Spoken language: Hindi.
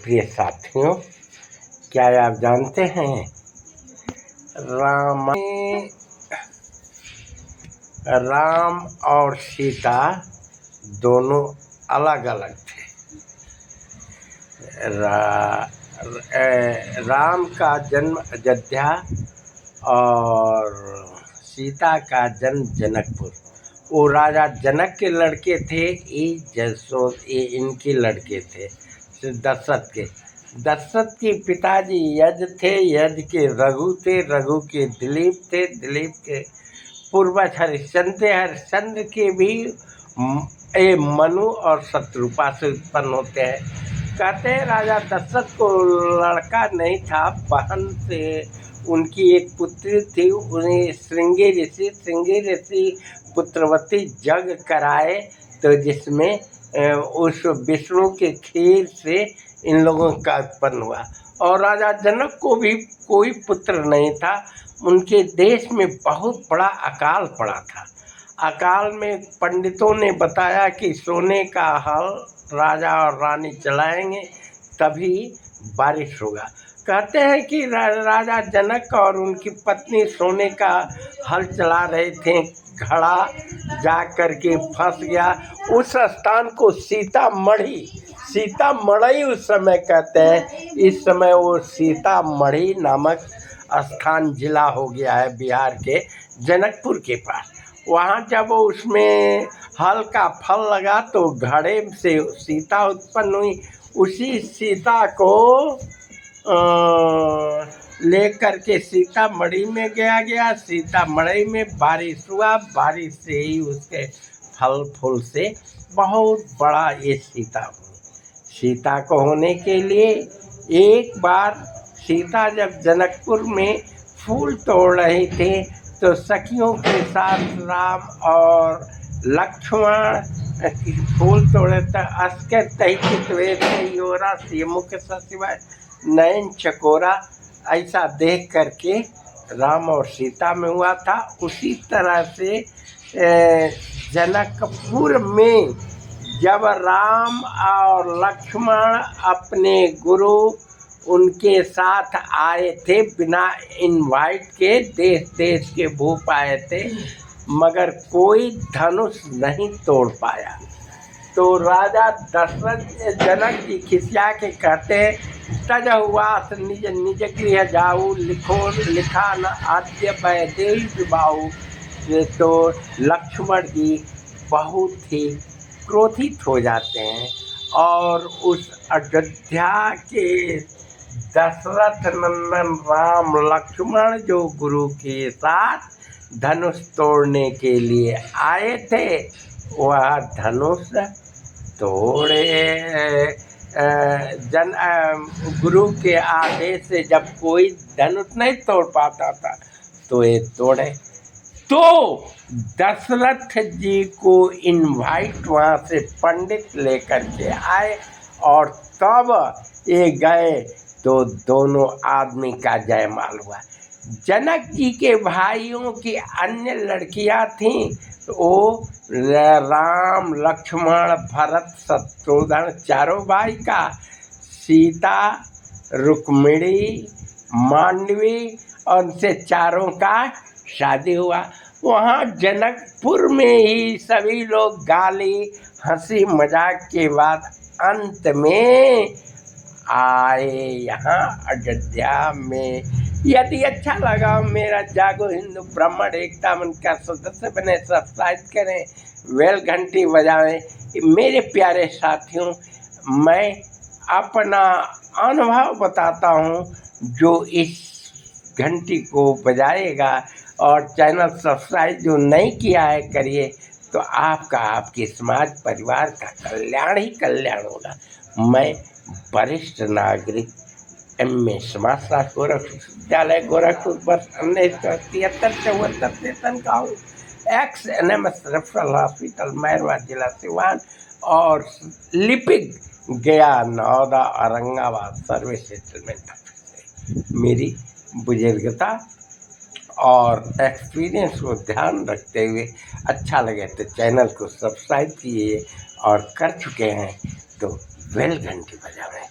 प्रिय साथियों, क्या आप जानते हैं राम और सीता दोनों अलग अलग थे। राम का जन्म अयोध्या और सीता का जन्म जनकपुर। वो राजा जनक के लड़के थे, ये इनके लड़के थे दशरथ के। दशरथ के पिताजी यज्ञ थे, यज्ञ के रघु थे, रघु के दिलीप थे, दिलीप के पूर्वज हरिश्चंद्र थे, हरिश्चंद्र के भी मनु और शत्रुपा से उत्पन्न होते हैं। कहते हैं राजा दशरथ को लड़का नहीं था, बहन से उनकी एक पुत्री थी। उन्हें श्रृंगी ऋषि पुत्रवती यज्ञ कराए, तो जिसमें उस विष्णु के खीर से इन लोगों का उत्पन्न हुआ। और राजा जनक को भी कोई पुत्र नहीं था। उनके देश में बहुत बड़ा अकाल पड़ा था। अकाल में पंडितों ने बताया कि सोने का हल राजा और रानी चलाएंगे तभी बारिश होगा। कहते हैं कि राजा जनक और उनकी पत्नी सोने का हल चला रहे थे, घड़ा जा कर के फंस गया। उस स्थान को सीतामढ़ी उस समय कहते हैं। इस समय वो सीतामढ़ी नामक स्थान जिला हो गया है बिहार के जनकपुर के पास। वहाँ जब उसमें हल का फल लगा तो घड़े से सीता उत्पन्न हुई। उसी सीता को लेकर के सीतामढ़ी में गया। सीतामढ़ी में बारिश हुआ, बारिश से ही उसके फल फूल से बहुत बड़ा ये सीता हुई। सीता को होने के लिए एक बार सीता जब जनकपुर में फूल तोड़ रहे थे तो सखियों के साथ राम और लक्ष्मण फूल तोड़े मुख सचिवाय नयन चकोरा, ऐसा देख करके राम और सीता में हुआ था। उसी तरह से जनकपुर में जब राम और लक्ष्मण अपने गुरु उनके साथ आए थे, बिना इनवाइट के देश देश के भूप आए थे, मगर कोई धनुष नहीं तोड़ पाया। तो राजा दशरथ जनक जी खिसिया के कहते तजहुआस निज निज गृह जाऊ, लिखा न आद्य वैदेही बाहु। तो लक्ष्मण जी बहुत ही क्रोधित हो जाते हैं और उस अयोध्या के दशरथ नंदन राम लक्ष्मण जो गुरु के साथ धनुष तोड़ने के लिए आए थे, वह धनुष तोड़े। गुरु के आदेश से जब कोई धनुष नहीं तोड़ पाता था तो ये तोड़े। तो दशरथ जी को इनवाइट वहाँ से पंडित लेकर के आए और तब ये गए तो दोनों आदमी का जयमाल हुआ। जनक जी के भाइयों की अन्य लड़कियां थीं, वो राम लक्ष्मण भरत शत्रुघ्न चारों भाई का, सीता रुक्मिणी मांडवी और उनसे चारों का शादी हुआ। वहाँ जनकपुर में ही सभी लोग गाली हंसी मजाक के बाद अंत में आए यहाँ अयोध्या में। यदि अच्छा लगा मेरा जागो हिंदू ब्राह्मण एकता मन का सदस्य बने, सब्सक्राइब करें, बेल घंटी बजाएं। मेरे प्यारे साथियों, मैं अपना अनुभव बताता हूँ, जो इस घंटी को बजाएगा और चैनल सब्सक्राइब जो नहीं किया है करिए, तो आपका आपके समाज परिवार का कल्याण ही कल्याण होगा। मैं वरिष्ठ नागरिक MA समाजशास्त्र गोरखपुर विश्वविद्यालय गोरखपुर वर्ष 1973-74 से तनखा हूँ। XNMS रेफरल हॉस्पिटल मैरवा जिला सिवान और लिपिक गया नौदा औरंगाबाद सर्विस सेटलमेंट से। मेरी बुजुर्गता और एक्सपीरियंस को ध्यान रखते हुए अच्छा लगे तो चैनल को सब्सक्राइब कीजिए और कर चुके हैं तो बेल घंटी बजाएं।